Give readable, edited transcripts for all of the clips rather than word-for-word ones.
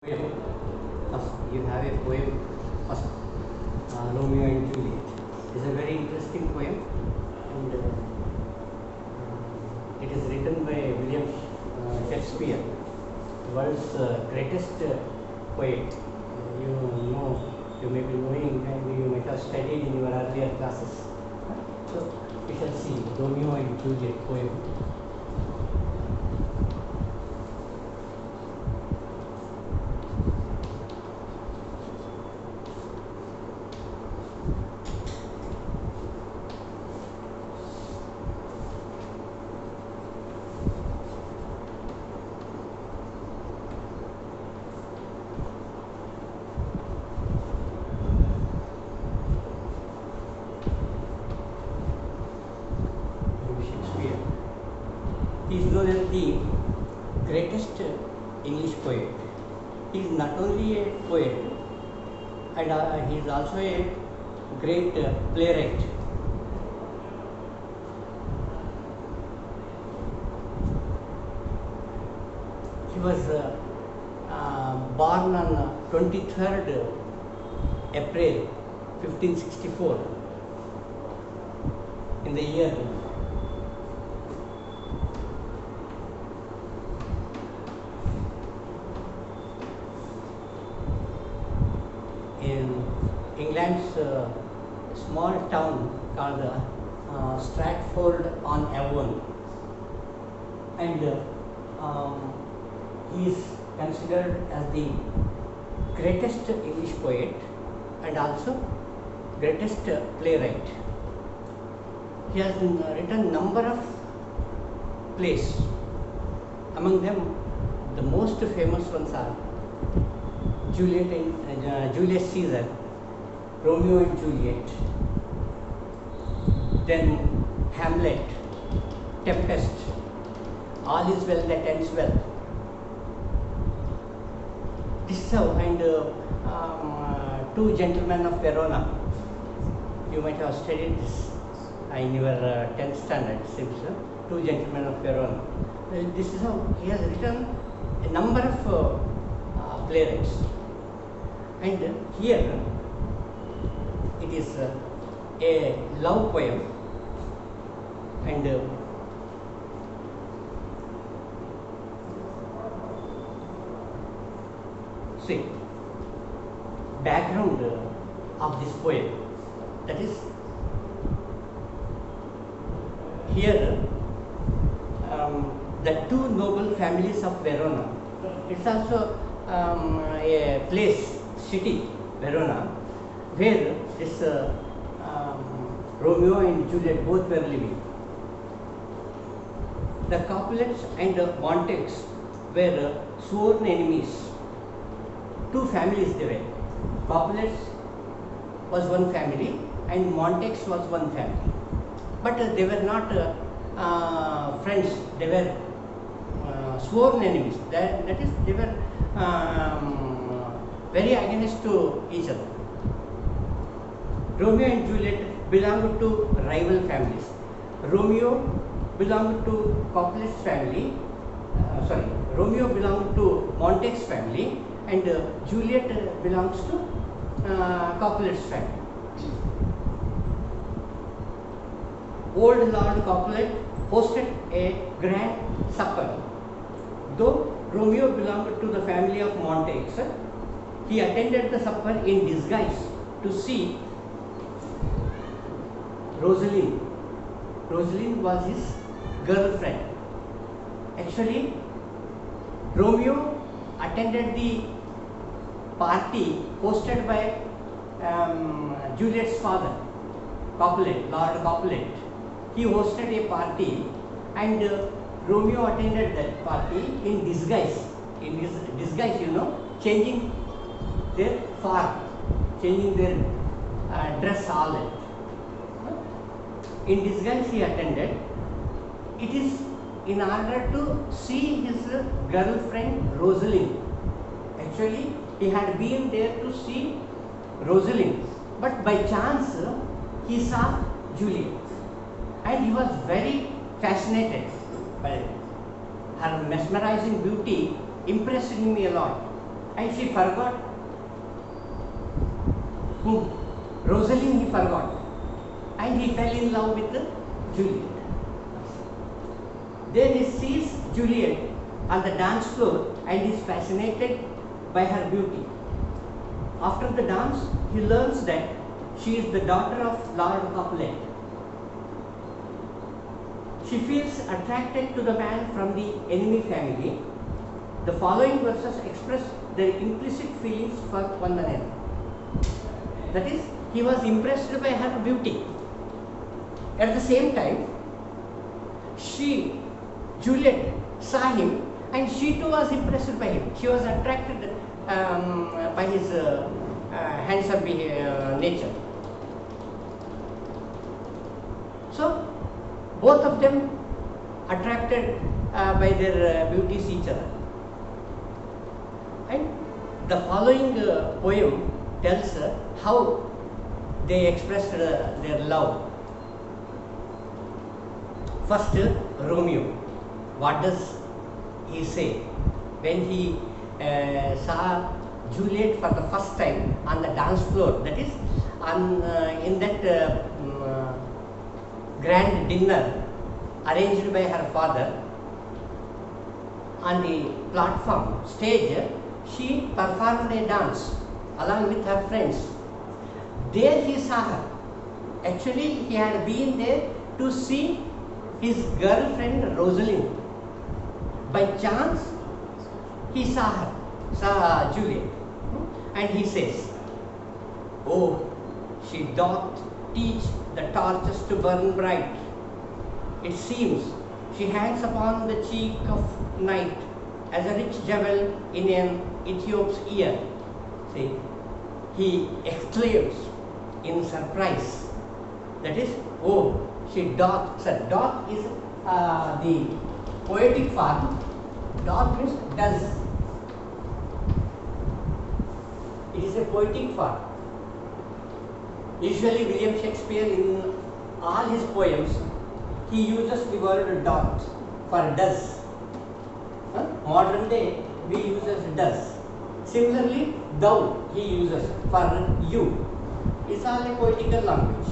Poem. First, you have a poem. First, Romeo and Juliet. It's a very interesting poem, and it is written by William Shakespeare, the world's greatest poet. You know, you may be knowing, and you might have studied in your earlier classes. So, we shall see Romeo and Juliet poem. Shakespeare. He is known as the greatest English poet. He is not only a poet, and he is also a great playwright. He was born on 23rd April 1564 in the year in England's small town called Stratford-on-Avon, and he is considered as the greatest English poet and also greatest playwright. He has written number of plays. Among them, the most famous ones are Julius Caesar, Romeo and Juliet, then Hamlet, Tempest, All is Well That Ends Well. This is how, and Two Gentlemen of Verona. You might have studied this in your 10th standard, seems. Two Gentlemen of Verona. This is how he has written a number of playwrights. And here it is a love poem, and see background of this poem. That is, here the two noble families of Verona. It's also a place, city, Verona, where this Romeo and Juliet both were living. The Capulets and Montagues were sworn enemies. Two families they were. Capulets was one family and Montagues was one family. But they were not friends, they were sworn enemies. That is, they were very against to each other. Romeo and Juliet belonged to rival families. Romeo belonged to Capulet's family, Romeo belonged to Montague's family, and Juliet belongs to Capulet's family. Old Lord Capulet hosted a grand supper. Though Romeo belonged to the family of Montagues, he attended the supper in disguise to see Rosaline. Rosaline was his girlfriend. Actually, Romeo attended the party hosted by Juliet's father, Capulet, Lord Capulet. He hosted a party, and Romeo attended that party in disguise. In his disguise, changing their form, changing their dress, all that. In disguise he attended. It is in order to see his girlfriend Rosaline. Actually, he had been there to see Rosaline, but by chance he saw Juliet, and he was very fascinated by her mesmerizing beauty impressed me a lot. and she forgot whom? Rosaline he forgot, and he fell in love with Juliet. Then he sees Juliet on the dance floor and is fascinated by her beauty. After the dance, he learns that she is the daughter of Lord Capulet. She feels attracted to the man from the enemy family. The following verses express their implicit feelings for one another. That is, he was impressed by her beauty. At the same time, Juliet, saw him, and she too was impressed by him. She was attracted by his handsome nature. So, both of them attracted by their beauties each other. And the following poem tells how they expressed their love. First, Romeo. What does he say when he saw Juliet for the first time on the dance floor? That is, in that grand dinner arranged by her father. On the platform stage, she performed a dance along with her friends. There he saw her. Actually, he had been there to see his girlfriend Rosaline. By chance, he saw Juliet, and he says, "Oh, she doth teach the torches to burn bright. It seems she hangs upon the cheek of night as a rich jewel in an Ethiop's ear." See, he exclaims in surprise. That is, "Oh, she doth." So, doth is the poetic form. Doth means does. It is a poetic form. Usually, William Shakespeare, in all his poems, he uses the word doth for does. Modern day, we use as does. Similarly, thou he uses for you. It's all a poetical language.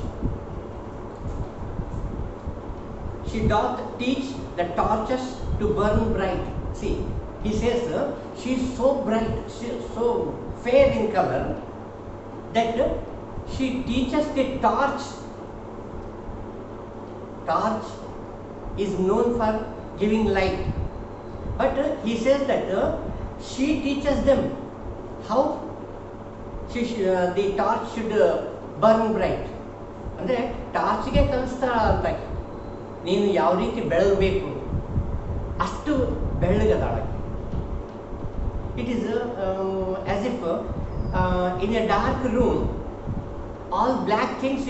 She doth teach the torches to burn bright. See, he says she is so bright, she is so fair in color that she teaches the torch. Torch is known for giving light, but he says that she teaches them how the torch should burn bright. ಅಂದರೆ ಟಾರ್ಚ್ಗೆ ಕಲಿಸ್ತಾಳ ಅಂತ, ನೀನು ಯಾವ ರೀತಿ ಬೆಳಗಬೇಕು ಅಷ್ಟು ಬೆಳ್ಳಗದಾಳ. It is as if in a dark room all black things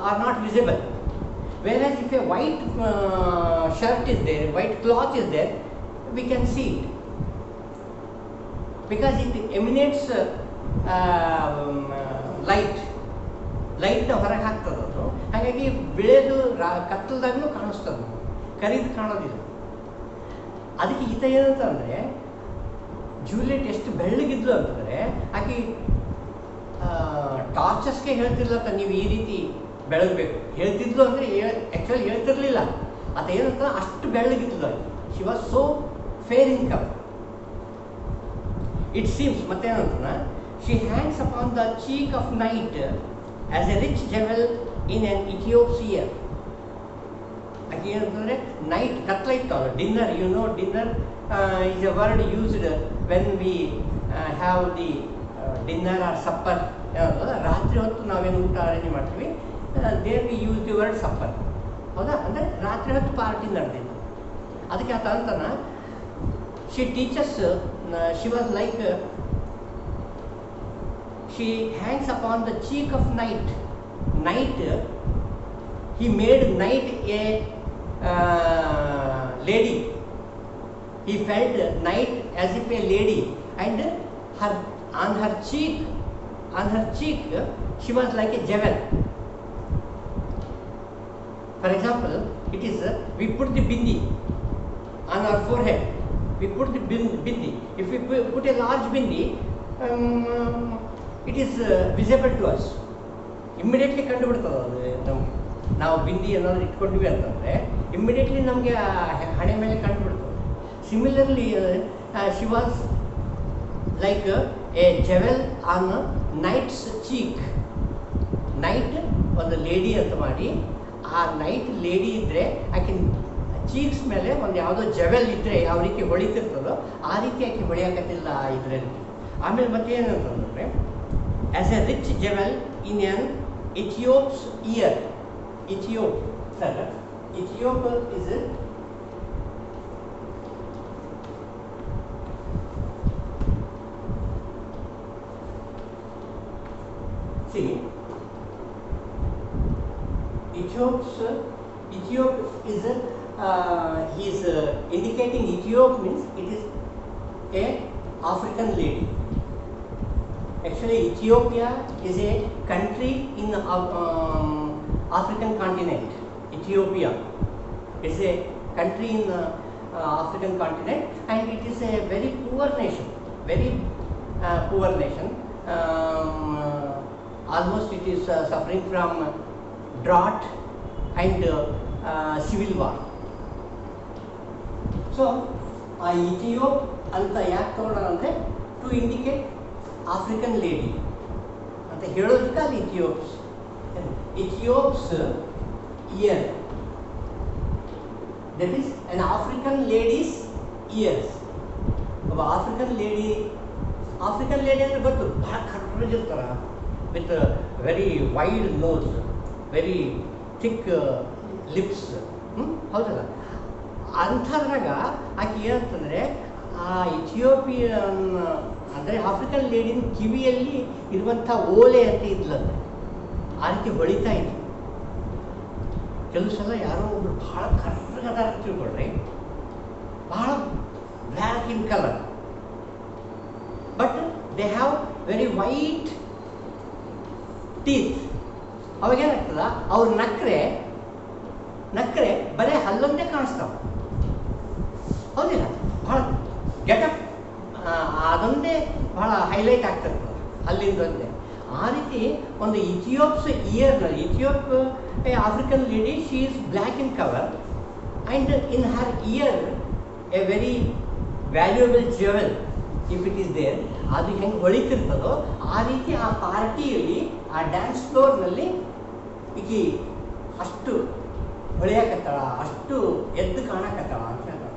are not visible, whereas if a white shirt is there, white cloth is there, we can see it because it emanates light ಹೊರಗೆ ಹಾಕ್ತದೆ. ಅದು ಹಾಗಾಗಿ ಬೆಳೆದು ಕತ್ತಲದಾಗೂ ಕಾಣಿಸ್ತದೆ, ಕರೀದು ಕಾಣೋದಿಲ್ಲ. ಅದಕ್ಕೆ ಈತ ಏನಂತಂದರೆ, ಜೂಲಿಯಟ್ ಎಷ್ಟು ಬೆಳ್ಳಗಿದ್ಲು ಅಂತಂದರೆ ಆಕೆ ಟಾರ್ಚಸ್ಗೆ ಹೇಳ್ತಿರ್ಲತ್ತ ನೀವು ಈ ರೀತಿ ಬೆಳಗಬೇಕು. ಹೇಳ್ತಿದ್ಲು ಅಂದರೆ ಆ್ಯಕ್ಚುಲಿ ಹೇಳ್ತಿರ್ಲಿಲ್ಲ. ಆತ ಏನಂತ ಅಷ್ಟು ಬೆಳ್ಳಗಿದ್ಲು ಆಕೆ. She was so fair in colour. It seems ಮತ್ತೇನಂತ, she hangs upon the cheek of night as a rich jewel in an Ethiope's ear. ಆಕೆ ಏನಂತಂದರೆ ನೈಟ್ ಕತ್ಲೈತಲ್ಲ, dinner, you know dinner is a word used when we have the dinner or supper. ರಾತ್ರಿ ಹೊತ್ತು ನಾವೇನು ಊಟ arrange ಮಾಡ್ತೀವಿ, there we use the word supper. ಹೌದಾ? ಅಂದರೆ ರಾತ್ರಿ ಹೊತ್ತು ಪಾರ್ಟಿ ನಡೆದಿತ್ತು. ಅದಕ್ಕೆ ಆತ ಅಂತಾನ, she teachers, she was like, she hangs upon the cheek of night. Night, he made night a lady. He felt night as if a lady, and on her cheek, she was like a jewel. For example, it is we put the bindi on our forehead, we put the bindi. If we put a large bindi, it is visible to us. Immediately ಕಂಡುಬಿಡ್ತದೆ ಅದು ನಾವು ಬಿಂದಿ ಏನಾದರೂ ಇಟ್ಕೊಂಡ್ವಿ ಅಂತಂದರೆ immediately ನಮಗೆ ಹಣೆ ಮೇಲೆ ಕಂಡುಬಿಡ್ತದೆ. Similarly she was like a jewel on night's cheek. Night ಒಂದು lady ಅಂತ ಮಾಡಿ, ಆ ನೈಟ್ ಲೇಡಿ ಇದ್ದರೆ ಆಕೆ ಚೀಕ್ಸ್ ಮೇಲೆ ಒಂದು ಯಾವುದೋ ಜೆವೆಲ್ ಇದ್ದರೆ ಯಾವ ರೀತಿ ಹೊಳಿತಿರ್ತದೋ ಆ ರೀತಿ ಆಕೆ ಹೊಳೆಯಾಕತ್ತಿಲ್ಲ ಇದರಲ್ಲಿ. ಆಮೇಲೆ ಮತ್ತೆ ಏನಂತಂದರೆ as a rich jewel in an Ethiope's ear. Ethiop, sir. Ethiop is see Ethiop is he is indicating Ethiop means it is a African lady. Actually, Ethiopia is a country in African continent. Ethiopia is a country in African continent, and it is a very poor nation. Very poor nation. Almost it is suffering from drought and civil war. So, Ethiop anta yaake tagondare to indicate African lady anta helodika Ethiops. Ethiop's ear, that is an African lady's ears. African lady ಅಂದರೆ ಗೊತ್ತು, ಭಾಳ ಕರ್ರಗಿರ್ತಾರ, with very wide nose, very thick lips. ಹೌದಲ್ಲ, ಅಂಥದ್ರಾಗ ಆಕೆ ಏನಂತಂದರೆ ಆ Ethiopian ಅಂದರೆ ಆಫ್ರಿಕನ್ ಲೇಡಿನ ಕಿವಿಯಲ್ಲಿ ಇರುವಂಥ ಓಲೆ ಅಂತ ಇದ್ಲಂತೆ, ಆ ರೀತಿ ಹೊಳಿತಾ ಇತ್ತು. ಕೆಲವು ಸಲ ಯಾರೋ ಒಬ್ರು ಭಾಳ ಕರ್ರಗದಾರ ತಿಳ್ಕೊಳ್ರಿ, ಭಾಳ black in colour, but they have very white teeth. ಅವಾಗೇನಾಗ್ತದ, ಅವ್ರು ನಕ್ಕರೆ ಬರೀ ಹಲ್ಲೊಂದೇ ಕಾಣಿಸ್ತಾವ. ಹೌದಿಲ್ಲ, ಭಾಳ ಗೆಟಪ್ ಅದೊಂದೇ ಭಾಳ ಹೈಲೈಟ್ ಆಗ್ತಿರ್ತದೆ, ಅಲ್ಲಿಂದೊಂದೇ. ಆ ರೀತಿ ಒಂದು ಇಥಿಯೋಪ್ಸ್ ಇಯರ್ನಲ್ಲಿ, Ethiope African lady, she is black in colour and in her ear a very valuable jewel if it is there. ಅದು ಹೆಂಗೆ ಹೊಳಿತಿರ್ತದೋ ಆ ರೀತಿ ಆ ಪಾರ್ಟಿಯಲ್ಲಿ, ಆ ಡ್ಯಾನ್ಸ್ ಫ್ಲೋರ್ನಲ್ಲಿ ಈಕಿ ಅಷ್ಟು ಹೊಳೆಯಾಕತ್ತಾಳ, ಅಷ್ಟು ಎದ್ದು ಕಾಣಕತ್ತಾಳ ಅಂತ ಹೇಳ್ತಾರೆ.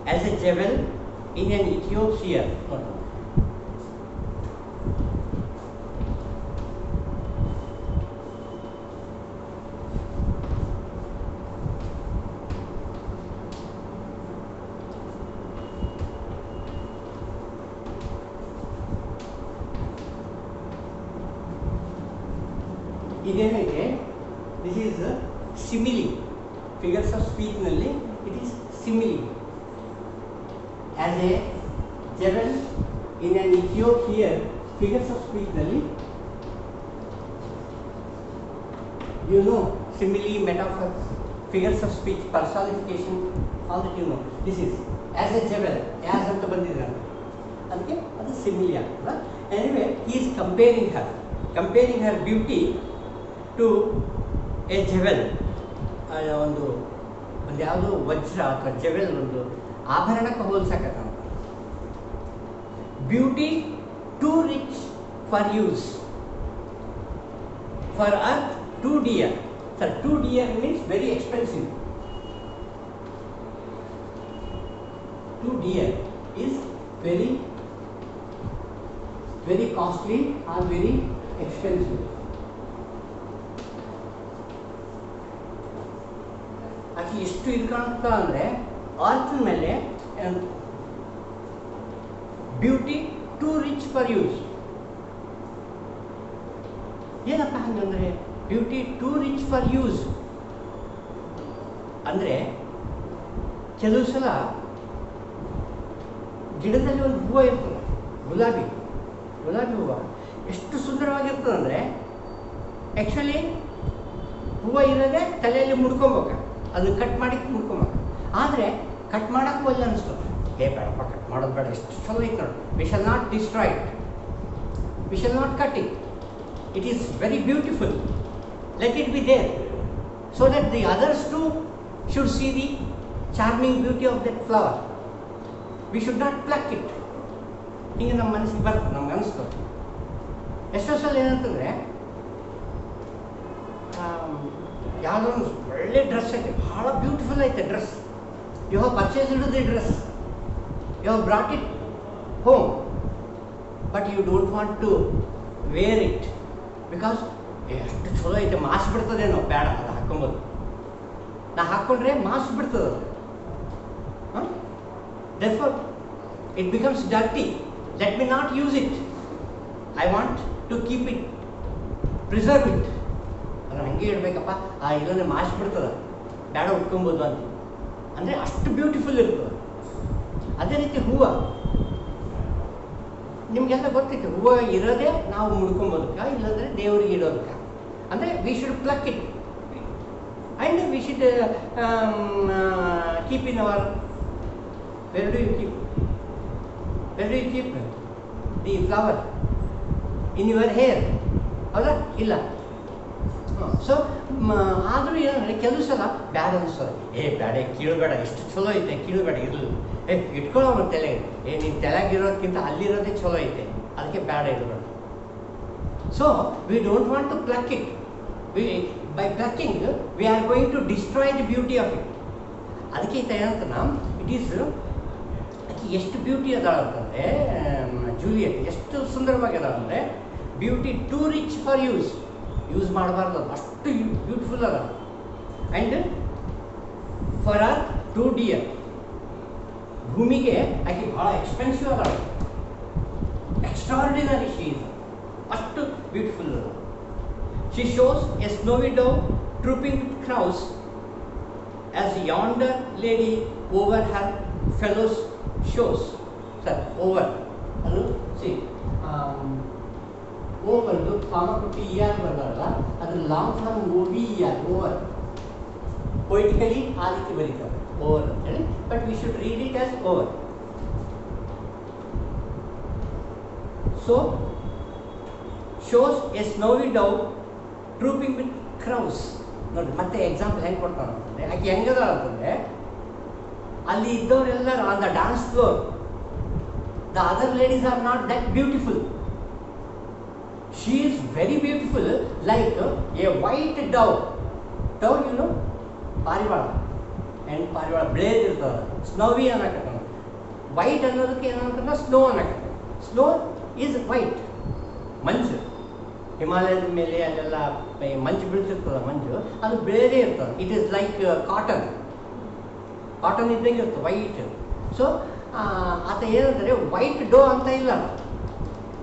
As a jewel in an Ethiopian ear. ಇದೇನೈತೆ, this is simile. Figures of ಸ್ಪೀಚ್ನಲ್ಲಿ it is simile. As a jewel in an Ethiopian figures of speech nalli, you know, simile, metaphors, figures of speech, personification, all that you know. This is as a jewel, as anta bandidira adike adu simile agtada. Anyway, he is comparing her beauty to a jewel. ಒಂದು ಯಾವುದೋ ವಜ್ರ ಅಥವಾ jewel, ಒಂದು ಆಭರಣಕ್ಕೆ ಹೋಲ್ಸಕತ್ತ. Beauty too rich for use, for earth too dear. Sir, too dear means very expensive. Too dear is very very costly or very expensive. ಆಕೆ ಎಷ್ಟು ಇದು ಕಾಣುತ್ತಾ ಅಂದರೆ ಅರ್ತ್ ಮೇಲೆ beauty too rich for use. ಏನಪ್ಪ ಹಂಗಂದ್ರೆ beauty too rich for use ಅಂದರೆ, ಕೆಲವು ಸಲ ಗಿಡದಲ್ಲಿ ಒಂದು ಹೂವು ಇರ್ತದೆ, ಗುಲಾಬಿ ಹೂವು ಎಷ್ಟು ಸುಂದರವಾಗಿರ್ತದೆ ಅಂದರೆ, ಆ್ಯಕ್ಚುಲಿ ಹೂವು ಇರೋದೇ ತಲೆಯಲ್ಲಿ ಮುಡ್ಕೊಬೇಕು, ಅದು ಕಟ್ ಮಾಡಿ ಮುಡ್ಕೊಂಬ. ಆದರೆ ಕಟ್ ಮಾಡೋಕ್ಕೂ ಒಳ್ಳೆ ಅನಿಸ್ತು, ಏ ಬೇಡಪ್ಪ ಕಟ್ ಮಾಡೋದು ಬೇಡ, ಎಷ್ಟು ಚಲೋ ಐತೆ ನೋಡಿ. We shall not destroy it, we shall not cut it, it is very beautiful, let it be there so that the others too should see the charming beauty of that flower. We should not pluck it. ಹಿಂಗೆ ನಮ್ಮ ಮನಸ್ಸಿಗೆ ಬರ್ತದೆ, ನಮ್ಗೆ ಅನಿಸ್ತದೆ. ಎಷ್ಟೋ ಸಲ ಏನಂತಂದರೆ ಯಾವುದೋ ಒಂದು ಒಳ್ಳೆ ಡ್ರೆಸ್ ಐತೆ, ಭಾಳ ಬ್ಯೂಟಿಫುಲ್ ಐತೆ dress, you have purchased the dress, you have brought it home, but you don't want to wear it because ಎಷ್ಟು ಚಲೋ ಐತೆ, ಮಾಸ್ ಬಿಡ್ತದೇನೋ, ಬೇಡ ಅದು ಹಾಕ್ಕೊಬೋದು, ನಾ ಹಾಕ್ಕೊಂಡ್ರೆ ಮಾಸ್ ಬಿಡ್ತದೆ ಅದು. ಹಾಂ, therefore it becomes dirty, let me not use it, I want to keep it, preserve it. ಅದನ್ನು ಹಂಗೆ ಇಡಬೇಕಪ್ಪ, ಇಲ್ಲಂದ್ರೆ ಮಾಸ್ ಬಿಡ್ತದೆ, ಬೇಡ ಉಟ್ಕೊಬೋದು ಅಂತ. ಅಂದರೆ ಅಷ್ಟು ಬ್ಯೂಟಿಫುಲ್ ಇರ್ತದೆ. ಅದೇ ರೀತಿ ಹೂವು, ನಿಮಗೆಲ್ಲ ಗೊತ್ತೈತೆ, ಹೂವು ಇರೋದೇ ನಾವು ಮುಡ್ಕೊಬೋದಕ್ಕೆ, ಇಲ್ಲಾಂದರೆ ದೇವರಿಗೆ ಇಡೋದಕ್ಕೆ. ಅಂದರೆ we should pluck it and we should keep in our, where do you keep the flower? In your hair, ಹೌದಾ? ಇಲ್ಲ. ಸೊ ಆದರೂ ಏನಂದರೆ ಕೆಲವು ಸಲ ಬ್ಯಾಡ ಅನಿಸ್ತದೆ, ಬೇಡ ಕೀಳಬೇಡ, ಎಷ್ಟು ಚಲೋ ಐತೆ ಕೀಳಬೇಡ, ಇರಲಿ, ಇಟ್ಕೊಳ್ಳೋ ಒಂದು ತಲೆಗೆ, ನೀನು ತಲೆಗಿರೋದಕ್ಕಿಂತ ಅಲ್ಲಿರೋದೇ ಚಲೋ ಐತೆ, ಅದಕ್ಕೆ ಬೇಡ ಇಡಬೇಡ. So we don't want to pluck it, by plucking we are going to destroy the beauty of it. ಅದಕ್ಕೆ ಏನಂತ ಇಟ್ ಈಸ್ ಎಷ್ಟು ಬ್ಯೂಟಿ ಅದಾಳ ಅಂತಂದರೆ, ಜೂಲಿಯಟ್ ಎಷ್ಟು ಸುಂದರವಾಗಿ ಅದಾಳ ಅಂದರೆ, beauty too rich for use ಮಾಡಬಾರ್ದು, ಅಷ್ಟು ಬ್ಯೂಟಿಫುಲ್ ಅದ. And for earth too dear, ಭೂಮಿಗೆ ಆಕೆ ಭಾಳ ಎಕ್ಸ್ಪೆನ್ಸಿವ್ ಅದಾಳ, ಎಕ್ಸ್ಟ್ರಾರ್ಡಿನರಿ ಶಿ ಈಸ್, ಅಷ್ಟು ಬ್ಯೂಟಿಫುಲ್ ಅದ. She shows a snowy dove trooping with crows as yonder lady over her fellows shows. Sir, over ಅದು ಸಿ ಓವರ್ದು ಕಾಮ ಕೊಟ್ಟು ಇ ಆರ್ ಬರಲ್ಲ, ಅದು long form O V E R, over. Poetically ಆ ರೀತಿ ಬರೀತಾರೆ ಓವರ್ ಅಂತೇಳಿ, but we should read it as over. So shows a snowy dove trooping with crows. ನೋಡಿ ಮತ್ತೆ ಎಕ್ಸಾಂಪಲ್ ಹೆಂಗೆ ಕೊಡ್ತಾನೆ ಅಂತಂದರೆ, ಆಕೆ ಹೆಂಗದ ಅಂತಂದರೆ, ಅಲ್ಲಿ ಇದ್ದವರೆಲ್ಲರೂ on the dance floor, the other ladies are not that beautiful, she is very beautiful, like a white dove. Dove you know, ಪಾರಿವಾಳ, ಆ್ಯಂಡ್ ಪಾರಿವಾಳ ಬ್ಲೇಡ್ ಇರ್ತದೆ, ಸ್ನೋವಿ ಅನ್ನಕತ್ತ. ವೈಟ್ ಅನ್ನೋದಕ್ಕೆ ಏನಂತ ಸ್ನೋ ಅನ್ನಕತ್ತ. ಸ್ನೋ ಈಸ್ ವೈಟ್, ಮಂಜು, ಹಿಮಾಲಯದ ಮೇಲೆ ಅಲ್ಲೆಲ್ಲ ಮಂಜು ಬೀಳ್ತಿರ್ತದೆ, ಮಂಜು ಅದು ಬೇರೆ ಇರ್ತದೆ. ಇಟ್ ಈಸ್ ಲೈಕ್ ಕಾಟನ್ ಇದ್ದಂಗೆ ಇರ್ತದೆ, ವೈಟ್. ಸೊ ಆತ ಏನಂದರೆ ವೈಟ್ ಡೋ ಅಂತ ಇಲ್ಲ,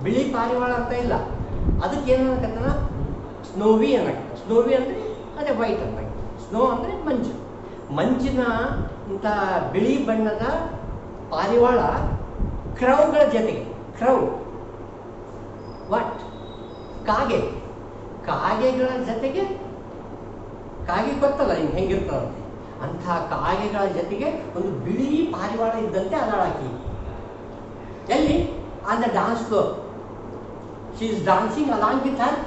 ಬಿಳಿ ಪಾರಿವಾಳ ಅಂತ ಇಲ್ಲ, ಅದಕ್ಕೆ ಏನು ಅನ್ನಕತ್ತಾನ, ಸ್ನೋವಿ ಅನ್ನಕತ್ತ. ಸ್ನೋವಿ ಅಂದರೆ ಅದೇ ವೈಟ್ ಅಂತ, ಸ್ನೋ ಅಂದರೆ ಮಂಜು. ಮಂಜಿನ ಇಂಥ ಬಿಳಿ ಬಣ್ಣದ ಪಾರಿವಾಳ ಕ್ರೌಗಳ ಜೊತೆಗೆ, ಕ್ರೌ ವಾಟ್, ಕಾಗೆಗಳ ಜೊತೆಗೆ, ಕಾಗೆ ಗೊತ್ತಲ್ಲ ನಿಮ್ಗೆ ಹೆಂಗಿರ್ತದಂತೆ, ಅಂಥ ಕಾಗೆಗಳ ಜೊತೆಗೆ ಒಂದು ಬಿಳಿ ಪಾರಿವಾಳ ಇದ್ದಂತೆ ಅದಾಳಾಕಿ. ಎಲ್ಲಿ? On the dance floor. She is dancing along with her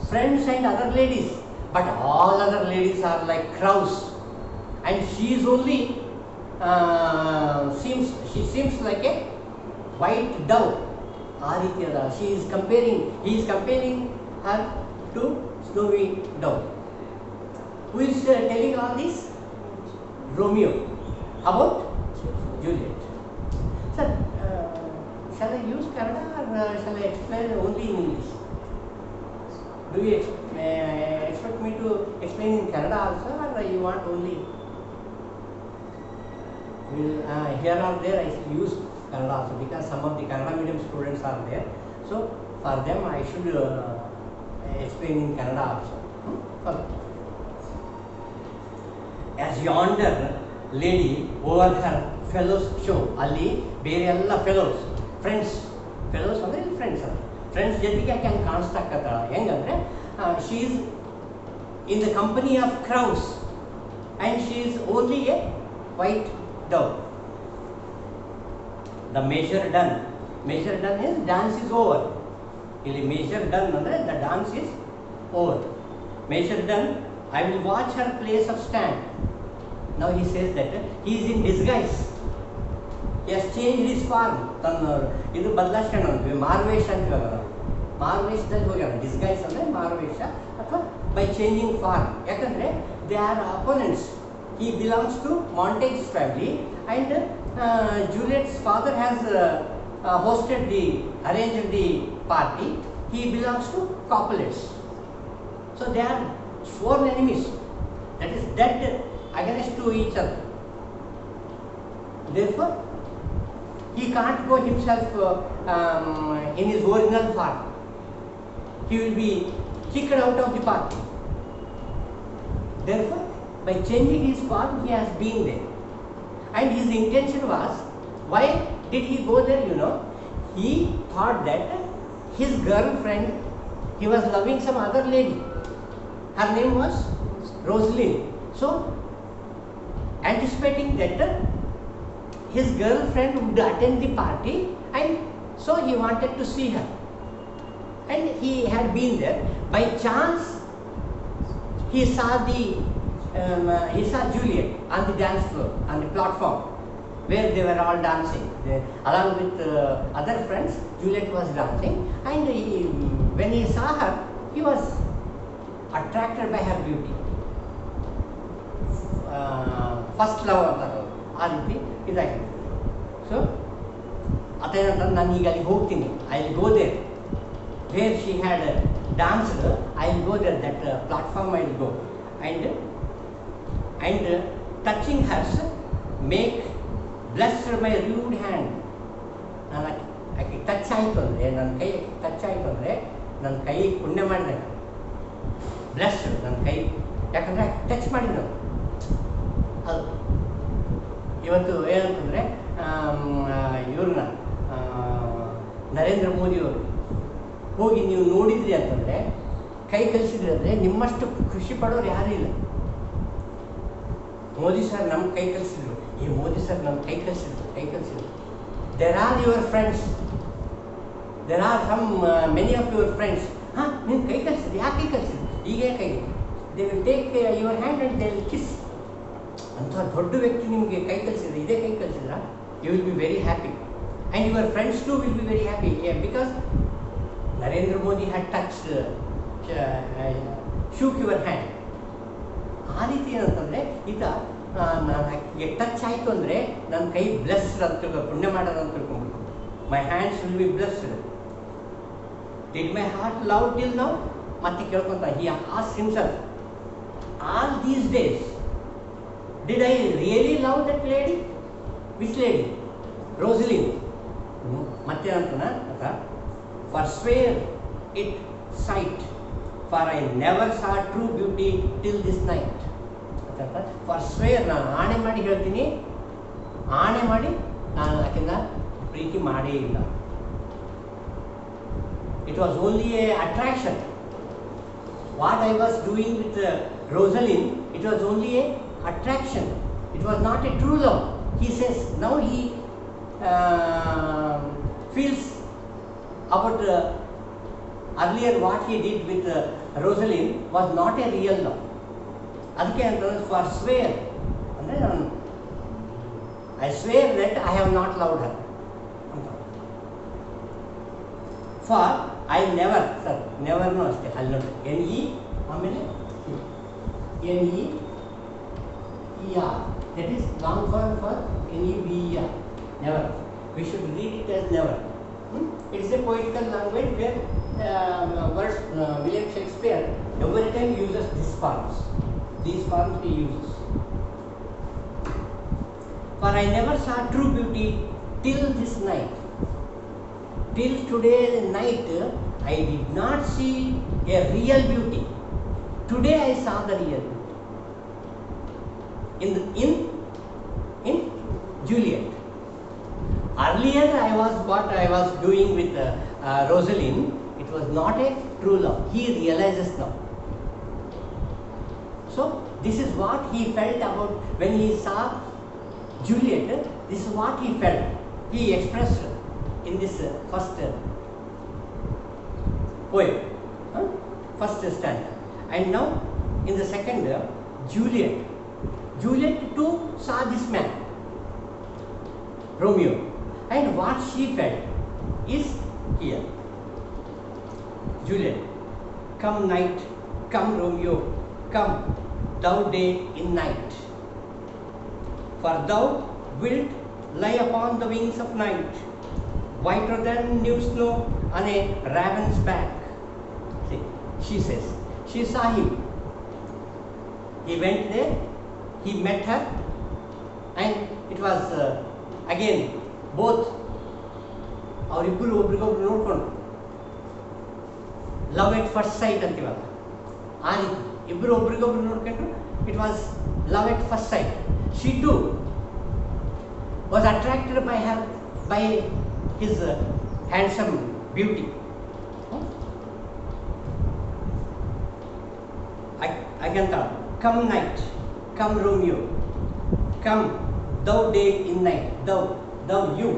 friends and other ladies, but all other ladies are like crows and she is only seems like a white dove. ಆ ರೀತಿ ಅದ. He is comparing her to snowy dove. Who is telling all this? Romeo. How about Juliet? Sir, shall I use Kannada or shall I explain only in English? Do you expect me to explain in Kannada also, or you want only? Here or there I should use Kannada also, because some of the Kannada medium students are there. So for them I should explain in Kannada also. As yonder lady over her fellows show, ಅಲ್ಲಿ ಬೇರೆ ಎಲ್ಲ friends ಅಂದರೆ friends ಜೊತೆಗೆ ಯಾಕೆ ಹಂಗೆ ಕಾಣಿಸ್ತಾಕತ್ತಾಳ. ಹೆಂಗಂದರೆ she is in the company of crowds. and she is only a white dove. The measure done. Measure done is dance is over. ಇಲ್ಲಿ measure done ಅಂದರೆ the dance is over. Measure done. I will watch her place of stand. Now he says that he is in disguise. He has changed his form. ತನ್ನ ಇದು ಬದಲಾಯಿಸ್ಕೊಂಡು ಅಂತೀವಿ, ಮಾರುವೇಷ ಅಂತೀವಿ ನಾವು. ಮಾರುವೇಷದಲ್ಲಿ ಹೋಗ್ಯಾರ. Disguise ಅಂದರೆ ಮಾರುವೇಷ ಅಥವಾ ಬೈ ಚೇಂಜಿಂಗ್ ಫಾರ್ಮ್. ಯಾಕಂದರೆ they are opponents. He belongs to Montague's family, and Juliet's father has arranged the party. He belongs to Capulets. So they are sworn enemies. That is dead against to each other. Therefore, he can't go himself in his original form. He will be kicked out of the party. Therefore, by changing his form, he has been there. And his intention was, why did he go there? He thought that his girlfriend, he was loving some other lady. Her name was Rosalind. So, anticipating that his girlfriend would attend the party, and so he wanted to see her. And he had been there. By chance, he saw Juliet on the dance floor, on the platform, where they were all dancing. Along with other friends, Juliet was dancing, and when he saw her, he was attracted by her beauty. First love ಅಂತಾರೆ ಆ ರೀತಿ ಇದಾಗಿದೆ. So ಅದೇನಂದ್ರೆ ನಾನು ಈಗ ಅಲ್ಲಿ ಹೋಗ್ತೀನಿ, I will go there where she had danced, I will go there, that platform I will go, and touching hers make blessed my rude hand. ನಾನು ಆಕೆ ಟಚ್ ಆಯಿತು ಅಂದರೆ, ನನ್ನ ಕೈ ಟಚ್ ಆಯಿತು ಅಂದರೆ ನನ್ನ ಕೈ ಪುಣ್ಯ ಮಾಡಿದಾಗ ಬ್ಲೆಸ್ಡ್ ನನ್ನ ಕೈ, ಯಾಕಂದರೆ ಟಚ್ ಮಾಡಿ ನಾವು ಅದು. ಇವತ್ತು ಏನಂತಂದರೆ ಇವ್ರನ್ನ ನರೇಂದ್ರ ಮೋದಿಯವರು ಹೋಗಿ ನೀವು ನೋಡಿದ್ರಿ ಅಂತಂದರೆ, ಕೈ ಕಲಿಸಿದ್ರಿ ಅಂದರೆ ನಿಮ್ಮಷ್ಟು ಖುಷಿ ಪಡೋರು ಯಾರೂ ಇಲ್ಲ. ಮೋದಿ ಸರ್ ನಮ್ಗೆ ಕೈ ಕಲಿಸಿದ್ರು, ಈ ಮೋದಿ ಸರ್ ನಮ್ಗೆ ಕೈ ಕಲಿಸಿದ್ರು. There are your friends, there are some many of your friends. ಹಾಂ, ನೀವು ಕೈ ಕಲಿಸಿದ್ರು, ಯಾಕೆ ಕೈ ಕಲಿಸಿದ್ರು, ಈಗ ಕೈ, they will take your hand and they will kiss. ಅಂಥ ದೊಡ್ಡ ವ್ಯಕ್ತಿ ನಿಮಗೆ ಕೈ ಕಲಿಸಿದ್ರೆ, ಇದೇ ಕೈ ಕಲಿಸಿದ್ರ, you will be very happy, and your friends too will be very happy, because Narendra Modi had touch shook your hand. ಆ ರೀತಿ ಏನಂತಂದರೆ ಈತ ನನಗೆ ಟಚ್ ಆಯಿತು ಅಂದರೆ ನನ್ನ ಕೈ ಬ್ಲೆಸ್ಡ್ ಅಂತ ಪುಣ್ಯ ಮಾಡೋದು ಅಂತ ತಿಳ್ಕೊಂಡ್ಬಿಟ್ಟು, my hands will be blessed. Did my heart love till now? ಮತ್ತೆ ಕೇಳ್ಕೊತ he asked himself, all these days did I really love that lady? Which lady? Rosaline. ಮತ್ತೆ ಅಂತನ forswear it sight, for I never saw true beauty till this night. forswear, ನಾನು ಆಣೆ ಮಾಡಿ ಹೇಳ್ತೀನಿ, ಆಣೆ ಮಾಡಿ ನಾನು ಆಕೆಯಿಂದ ಪ್ರೀತಿ ಮಾಡೇ ಇಲ್ಲ. It was only a attraction. What I was doing with Rosalind, it was only a attraction. It was not a true love. He says now he feels about earlier what he did with Rosalind was not a real love. ಅದಕ್ಕೆ ಅಂತಂದ್ರೆ forswear ಅಂದರೆ ನಾನು I swear that I have not loved her ಅಂತ. For I never, sir ನೆವರ್ನೂ ಅಷ್ಟೇ, ಅಲ್ಲಿ ನೋಡಿ NE ಆಮೇಲೆ NEER, that is long form for NEVER, never. We should read it as never. It is a poetical language where words, William Shakespeare every time uses these forms. These forms he uses. For I never saw true beauty till this night. Till today night, I did not see a real beauty. Today I saw the real beauty. In Juliet. Earlier what I was doing with Rosalind, it was not a true love. He realizes now. So this is what he felt about when he saw Juliet. This is what he felt. He expressed in this first poem, first stanza. And now in the second, Juliet too saw this man, Romeo, and what she felt is here. Juliet, come night, come Romeo, come thou day in night, for thou wilt lie upon the wings of night, whiter than new snow on a raven's back. See, she says, she saw him. He went there, he met her, and it was again both ಅವರಿಬ್ಬರು ಒಬ್ರಿಗೊಬ್ರು ನೋಡ್ಕೊಂಡು love at first site ಅಂತೀವಲ್ಲ ಆ ರೀತಿ ಇಬ್ಬರು ಒಬ್ರಿಗೊಬ್ರು ನೋಡ್ಕೊಂಡು it was love at first sight. She too was attracted by his handsome beauty. Aganta, come night, come Romeo, come thou day in night, thou you.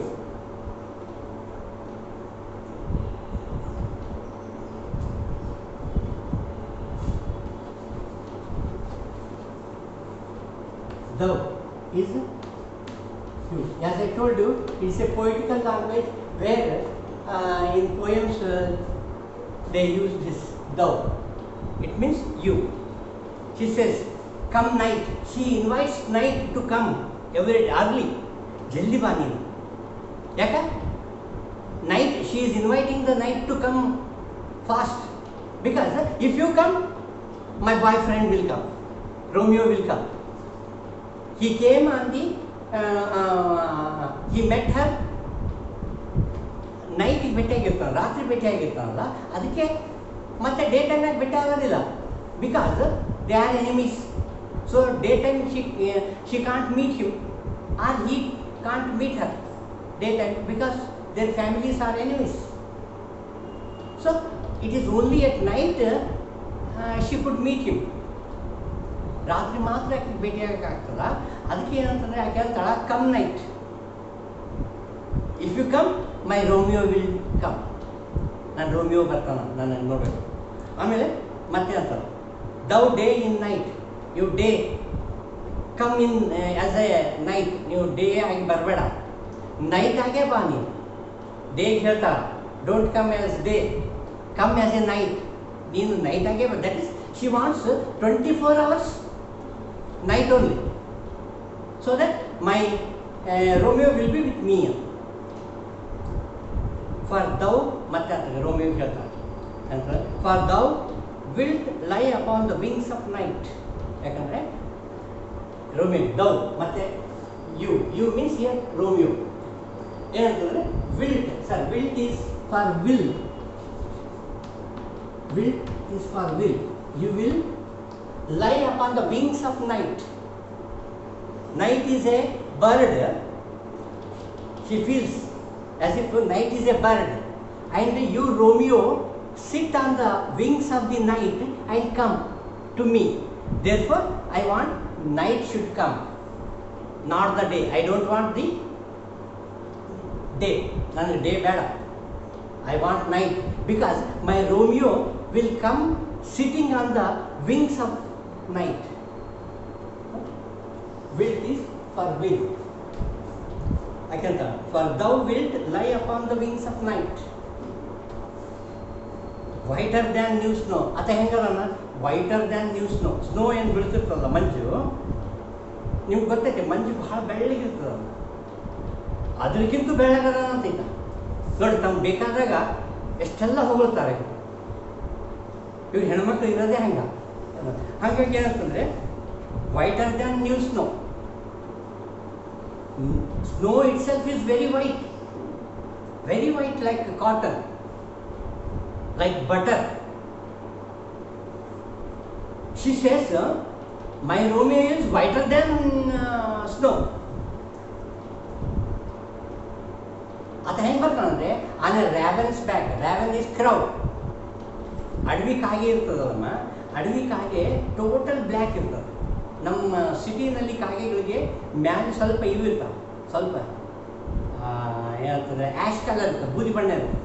Thou is you. As I told you, it is a poetical language where in poems they use this thou. It means you. She says, come night. She invites night to come every day, early. Jaldi ba neenu. Yaka? Night, she is inviting the night to come fast. Because if you come, my boyfriend will come. Romeo will come. He came on the, he met her. Night ಭೇಟಿಯಾಗಿರ್ತಾನೆ, ರಾತ್ರಿ ಭೇಟಿಯಾಗಿರ್ತಾನಲ್ಲ, ಅದಕ್ಕೆ ಮತ್ತೆ day ಟೈಮ್ನಾಗ ಭೇಟಿ ಆಗೋದಿಲ್ಲ. Because they are enemies. So daytime she can't meet him, or he can't meet her daytime because their families are enemies. So it is only at night she could meet him. ರಾತ್ರಿ ಮಾತ್ರ ಭೇಟಿಯಾಗಕ್ಕಾಗ್ತದ. ಅದಕ್ಕೆ ಏನಂತಂದರೆ ಆಕೆ ಹೇಳ್ತಾಳ, come night, if you come my Romeo will come. ನಾನು Romeo ಬರ್ತಾನ, ನಾನು ನೋಡಬೇಕು. ಆಮೇಲೆ ಮತ್ತೆ ಅಂತಾರೆ, thou day in night, you day come in as a night, ನೀವು ಡೇ ಆಗಿ ಬರಬೇಡ, ನೈಟ್ ಆಗೇ ಬಾ. ನೀವು ಡೇ ಹೇಳ್ತಾಳ, don't come as day, come as a night. ನೀನು ನೈಟ್ ಆಗೇ ಬಾ. That is she wants 24 hours night only, so that my Romeo will be with me. For thou, ಮತ್ತೆ ರೋಮಿಯೋ ಹೇಳ್ತಾಳೆ, for thou wilt lie upon the wings of night. ಯಾಕಂದರೆ Romeo thou ಮತ್ತೆ you means here Romeo ಏನಂತಂದರೆ wilt. Sir, wilt is for will. Wilt is for will. You will lie upon the wings of night. Night is a bird. She feels as if night is a bird, and you Romeo sit on the wings of the night and come to me. Therefore I want night should come, not the day. I don't want the day. Nanage day beda. I want night, because my Romeo will come sitting on the wings of night. Wilt is for will. I can tell. For thou wilt lie upon the wings of night, whiter than new snow. ಅತ ಹೆಂಗಲ್ಲ, whiter than new snow. Snow ಏನು ಬೀಳ್ತಿರ್ತಲ್ಲ, ಮಂಜು, ನಿಮ್ಗೆ ಗೊತ್ತೈತೆ, ಮಂಜು ಭಾಳ ಬೆಳ್ಳಗಿರ್ತದ, ಅದಕ್ಕಿಂತ ಬೆಳ್ಳಗದ ಅಂತಿಲ್ಲ ನೋಡಿ. ತಮ್ಗೆ ಬೇಕಾದಾಗ ಎಷ್ಟೆಲ್ಲ ಹೊಗಳ್ತಾರೆ. ಇವ್ರು ಹೆಣ್ಮಕ್ಳು ಇರೋದೇ ಹಂಗ. ಹಾಗಾಗಿ ಏನಂತಂದರೆ whiter than new snow. Snow it self is very white like cotton, like butter. She says, my Romeo is whiter than snow. ಅದು ಹೆಂಗೆ ಬರ್ತಾನಂದರೆ on a raven's back. Raven is crowd. ಅಡವಿ ಕಾಗೆ ಇರ್ತದಲ್ಲಮ್ಮ, ಅಡವಿ ಕಾಗೆ ಟೋಟಲ್ ಬ್ಲ್ಯಾಕ್ ಇರ್ತದೆ. ನಮ್ಮ ಸಿಟಿನಲ್ಲಿ ಕಾಗೆಗಳಿಗೆ ಮ್ಯಾಲೆ ಸ್ವಲ್ಪ ಇವು ಇರ್ತಾವೆ, ಸ್ವಲ್ಪ ಏನಂತಂದರೆ ಆ್ಯಶ್ ಕಲರ್ ಇರ್ತದೆ, ಬೂದಿ ಬಣ್ಣ ಇರುತ್ತೆ.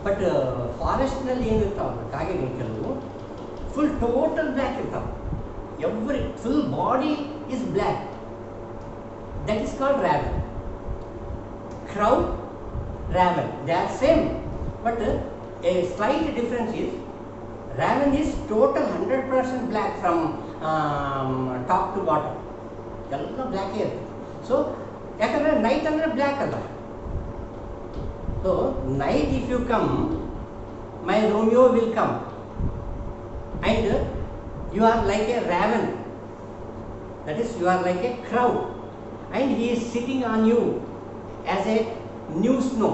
ಬಟ್ ಫಾರೆಸ್ಟ್ನಲ್ಲಿ ಏನಿರ್ತಾವಲ್ಲ ಕಾಗೆಗಳು ಕೆಲವು ಫುಲ್ ಟೋಟಲ್ ಬ್ಲ್ಯಾಕ್ ಇರ್ತಾವೆ. Every full body is black. That is called raven. Crow, raven, they are same, but a slight difference is raven is total 100% black from top to bottom. ಎಲ್ಲ ಬ್ಲ್ಯಾಕೇ ಇರುತ್ತೆ. So ಯಾಕಂದರೆ night ಅಂದರೆ black ಅಲ್ಲ. So night if you come, my Romeo will come and you are like a raven, that is you are like a crow, and he is sitting on you as a new snow.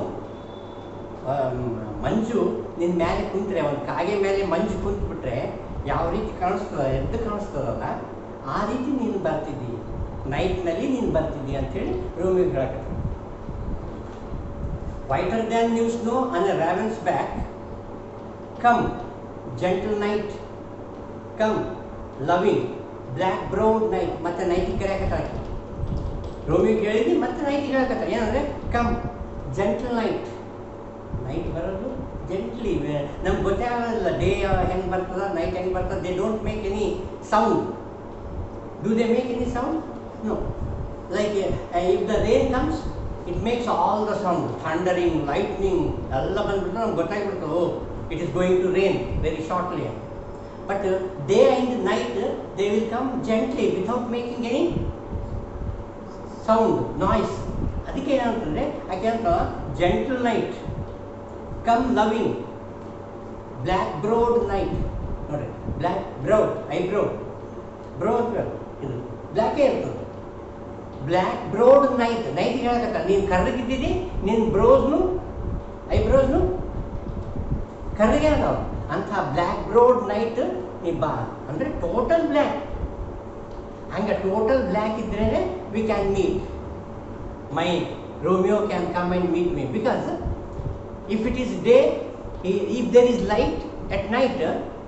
ಮಂಜು ನಿನ್ನ ಮೇಲೆ ಕುಂತರೆ, ಒಂದು ಕಾಗೆ ಮೇಲೆ ಮಂಜು ಕುಂತ್ಬಿಟ್ರೆ ಯಾವ ರೀತಿ ಕಾಣಿಸ್ತದ, ಎದ್ದು ಕಾಣಿಸ್ತದಲ್ಲ ಆ ರೀತಿ ನೀನು ಬರ್ತಿದ್ದಿ, ನೈಟ್ನಲ್ಲಿ ನೀನು ಬರ್ತಿದ್ದಿ ಅಂಥೇಳಿ ರೋಮಿಯೋ ಹೇಳಕತ್ತ. Whiter than new snow on a raven's back, come gentle night, come loving black brown night. ಮತ್ತೆ ನೈಟಿಗೆ ಕರೆಯಕತ್ತಾಳೆ, ರೋಮಿಯೋ ಹೇಳಿದ್ವಿ ಮತ್ತೆ ನೈಟಿಗೆ ಹೇಳಕತ್ತಾಳೆ. ಏನಂದರೆ ಕಮ್ ಜೆಂಟಲ್ ನೈಟ್. ನೈಟ್ ಬರೋದು ಜೆಂಟ್ಲಿ, ನಮ್ಗೆ ಗೊತ್ತೇ ಆಗಲ್ಲ ಡೇ ಹೆಂಗೆ ಬರ್ತದ ನೈಟ್ ಹೆಂಗೆ ಬರ್ತದೆ. They don't make any sound. Do they make any sound? No. Like if the rain comes it makes all the sound, thundering, lightning ಎಲ್ಲ ಬಂದ್ಬಿಟ್ಟು ನಮ್ಗೆ ಗೊತ್ತಾಗ್ಬಿಡ್ತದೆ, oh it is going to rain very shortly. But day and night they will come gently without making any sound, noise. ಅದಕ್ಕೆ ಏನಂತಂದರೆ ಯಾಕೆ ಅಂತ gentle night, come loving, black brood night. ನೋಡಿರಿ, black browed, eyebrow bro ಅಂತ ಇದು ಬ್ಲ್ಯಾಕೇ ಇರ್ತದೆ. Black brood night, ನೈಟಿಗೆ ಹೇಳಕತ್ತ ನೀನು ಕರ್ರಗಿದ್ದೀರಿ, ನಿನ್ನ ಬ್ರೋಸ್ನು ಐಬ್ರೋಸ್ನು ಕರ್ರಗೆ ಅದಾವ. ಅಂಥ ಬ್ಲ್ಯಾಕ್ ಬ್ರೋಡ್ ನೈಟ್ ನೀ ಬಾ ಅಂದರೆ ಟೋಟಲ್ ಬ್ಲ್ಯಾಕ್. ಹಂಗೆ ಟೋಟಲ್ ಬ್ಲ್ಯಾಕ್ ಇದ್ರೇ we can meet. My Romeo can come and meet me, because if it is day, if there is light at night,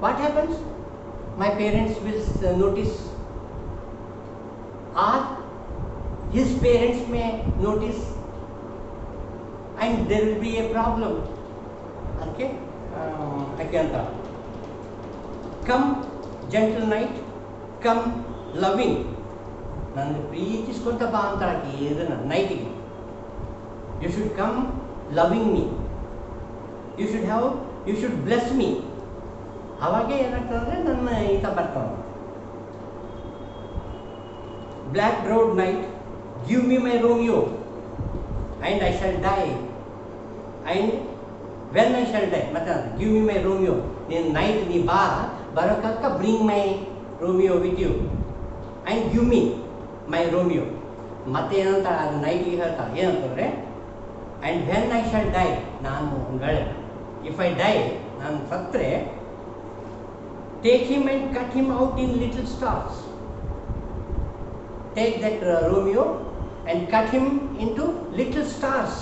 what happens? My parents will notice, or his parents may notice, and there will be a problem. Okay. ಯಾಕೆ ಅಂತ come gentle night, come loving, ನನಗೆ ಪ್ರೀತಿಸ್ಕೊಂತ ಬಾ ಅಂತ ಹಾಕಿ ಇದನ್ನು ನೈಟಿಗೆ. You should come loving me, you should bless me. ಅವಾಗೇ ಏನಾಗ್ತದಂದರೆ ನನ್ನ ಈತ ಬರ್ತಾವ. Black brow'd night, give me my Romeo and I shall die, and when I shall die. ಮತ್ತೆ ಗಿವ್ ಮಿ ಮೈ ರೋಮಿಯೋ, ನೀನು ನೈಟ್ ನೀ ಬಾ, ಬರೋಕಕ್ಕ bring my Romeo with you and give me my Romeo. ಮತ್ತೆ ಏನಂತ ಅದು ನೈಟಿಗೆ ಹೇಳ್ತಾರೆ, ಏನಂತಂದರೆ and when I shall die, ನಾನು ಒಂದೊಳ್ಳೆ ಇಫ್ ಐ ಡೈ, ನಾನು ಸತ್ತರೆ, take him and cut him out in little stars. Take that Romeo and cut him in to little stars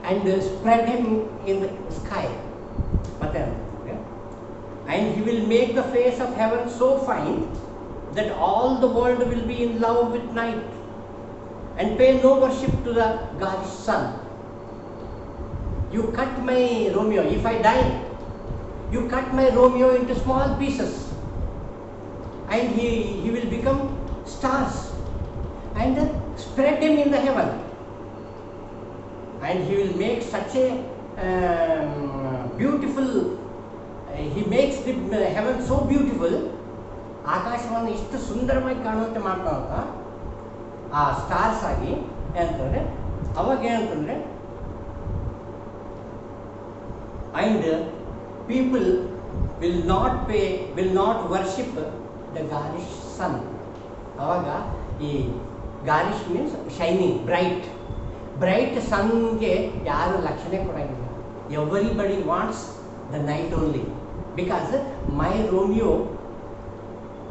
and spread him in the sky. And he will make the face of heaven so fine that all the world will be in love with night and pay no worship to the God's sun. You cut my Romeo, if I die, you cut my Romeo into small pieces, and he will become stars, and spread him in the heaven. And he will make such a beautiful, he makes the heaven so beautiful, ಆಕಾಶವನ್ನು ಇಷ್ಟು ಸುಂದರವಾಗಿ ಕಾಣುವಂತೆ ಮಾಡ್ತಾವಂತ ಆ stars ಆಗಿ. ಏನಂತಂದರೆ ಅವಾಗ ಏನಂತಂದರೆ, and people will not worship the garish sun. ಅವಾಗ ಈ ಗಾರಿಶ್ ಮೀನ್ಸ್ ಶೈನಿಂಗ್, ಬ್ರೈಟ್ ಸನ್ಗೆ ಯಾರು ಲಕ್ಷಣೆ ಕೊಡೋಂಗಿಲ್ಲ. Everybody wants the night only, because my Romeo,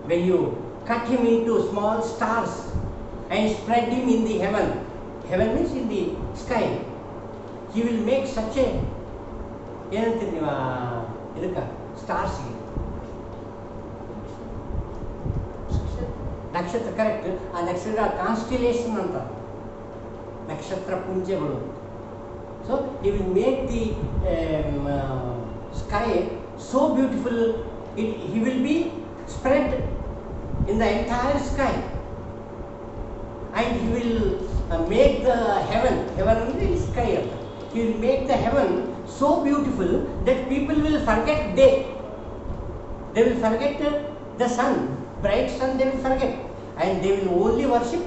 when you cut him in to small stars and spread him in the heaven means in the sky, he will make such a, ಏನಂತೀರಿ ನೀವು ಇದಕ್ಕೆ ಸ್ಟಾರ್ಸ್ಗೆ ನಕ್ಷತ್ರ correct. ಆ ನಕ್ಷತ್ರ constellation ಅಂತ, ನಕ್ಷತ್ರ ಪುಂಜಗಳು. So he will make the sky so beautiful, he will be spread in the entire sky, and he will make the heaven ಅಂದರೆ sky ಅಂತ. He will make the heaven so beautiful that people will forget day. They will forget the sun, bright sun they will forget, and they will only worship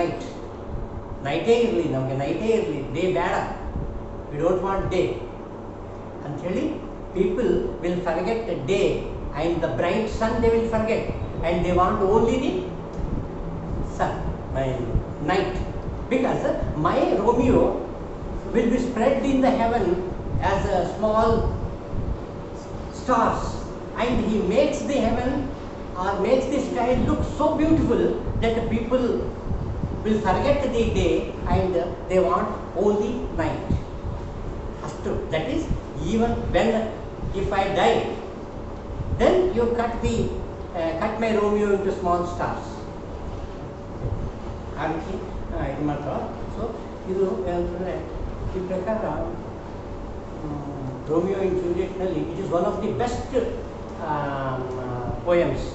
night. ನೈಟೇ ಇರಲಿ, ನಮಗೆ ನೈಟೇ ಇರಲಿ, day ಬೇಡ, we don't want day ಅಂಥೇಳಿ people will forget day and the bright sun they will forget, and they want only the sun night, because my Romeo will be spread in the heaven as a small stars, and he makes the heaven or makes the sky look so beautiful that the people will forget the day and they want only night. Astu, that is, even when if I die, then you cut my Romeo into small stars. ಆ ರೀತಿ ಇದು ಮಾಡ್ತಾರೆ. So ಇದು ಏನಂತಂದರೆ ಈ ಪ್ರಕಾರ Romeo and ಜೂಲಿಯೆಟ್ನಲ್ಲಿ it is one of the best poems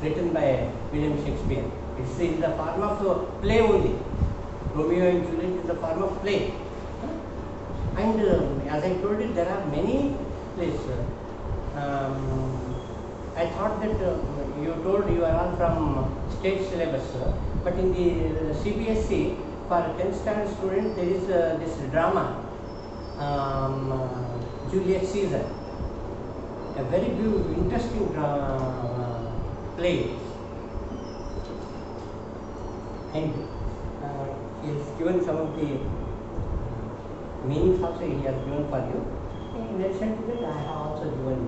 written by William Shakespeare. It's in the form of play only. Romeo and Juliet is the form of play. And as I told you, there are many plays. I thought that you told you are all from state syllabus, but in the CBSE for 10th standard students there is this drama, Julius Caesar, a very interesting play, and he has given some of the meanings also he has given for you. In addition to that, I have also given